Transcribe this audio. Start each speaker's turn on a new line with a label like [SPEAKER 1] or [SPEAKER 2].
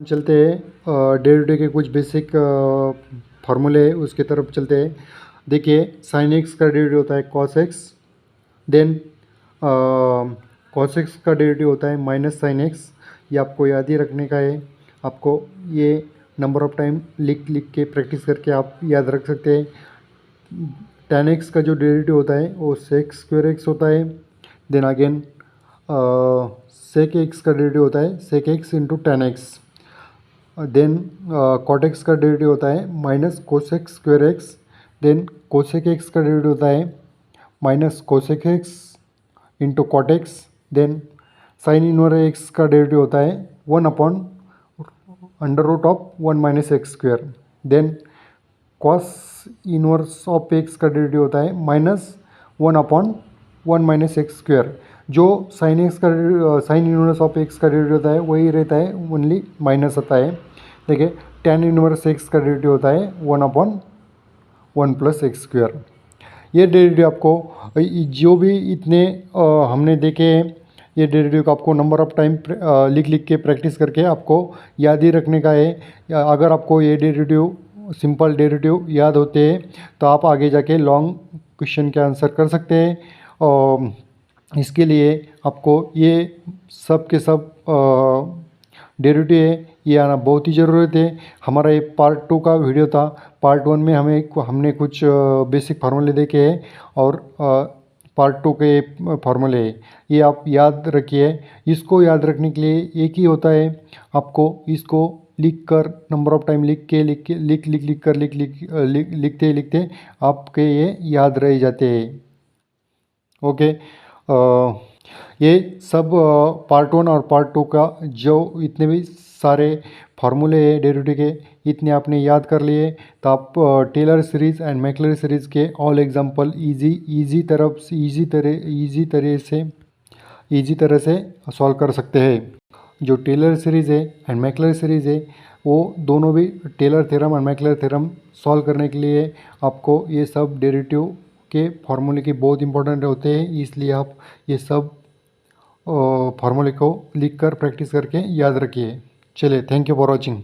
[SPEAKER 1] चलते हैं डेरिवेटिव के कुछ बेसिक फार्मूले उसके तरफ चलते हैं। देखिए साइन एक्स का डेरिवेटिव होता है cos x, then cos x का डेरिवेटिव होता है माइनस साइन एक्स। ये आपको याद ही रखने का है। आपको ये नंबर ऑफ टाइम लिख लिख के प्रैक्टिस करके आप याद रख सकते हैं। tan एक्स का जो डेरिवेटिव होता है वो सेक स्क्वायर एक्स होता है। देन अगेन सेक एक्स का डेरिवेटिव होता है sec x into tan x. Then cot x का डेरिवेटिव होता है minus cosec square x. Then cosec x का डेरिवेटिव होता है minus cosec x into cot x. Then sine inverse x का डेरिवेटिव होता है 1/√(1 - x²). Then cos inverse of x का डेरिवेटिव होता है -1/(1 - x²). जो साइन एक्स का साइन इनवर्स ऑफ एक्स का डेरिवेटिव होता है वही रहता है, ओनली माइनस आता है। देखिए tan इनवर्स एक्स का डेरिवेटिव होता है 1/(1 + x²). ये डेरिवेटिव आपको जो भी इतने हमने देखे हैं, ये डेरिवेटिव को आपको नंबर ऑफ टाइम लिख लिख के प्रैक्टिस करके आपको याद ही रखने का है। अगर आपको ये डेरिवेटिव सिंपल डेरिवेटिव याद होते हैं तो आप आगे जाके लॉन्ग क्वेश्चन के आंसर कर सकते हैं। और इसके लिए आपको ये सब के सब डेरिवेटिव है ये आना बहुत ही ज़रूरत है। हमारा ये पार्ट 2 का वीडियो था। पार्ट 1 में हमने कुछ बेसिक फार्मूले देखे हैं और पार्ट 2 के फार्मूले हैं, ये आप याद रखिए। इसको याद रखने के लिए एक ही होता है, आपको इसको लिख कर नंबर ऑफ टाइम लिखते लिखते आपके ये याद रह जाते हैं। ओके, ये सब पार्ट 1 और पार्ट 2 का जो इतने भी सारे फार्मूले हैं डेरिवेटिव के, इतने आपने याद कर लिए तो आप टेलर सीरीज़ एंड मैक्लर सीरीज़ के ऑल एग्जांपल इजी तरह से सॉल्व कर सकते हैं। जो टेलर सीरीज़ है एंड मैक्लर सीरीज़ है वो दोनों भी टेलर थ्योरम और मैक्लर थ्योरम सॉल्व करने के लिए आपको ये सब डेरिवेटिव के फार्मूले की बहुत इंपॉर्टेंट होते हैं। इसलिए आप ये सब फार्मूले को लिख कर प्रैक्टिस करके याद रखिए। चलिए, थैंक यू फॉर वॉचिंग।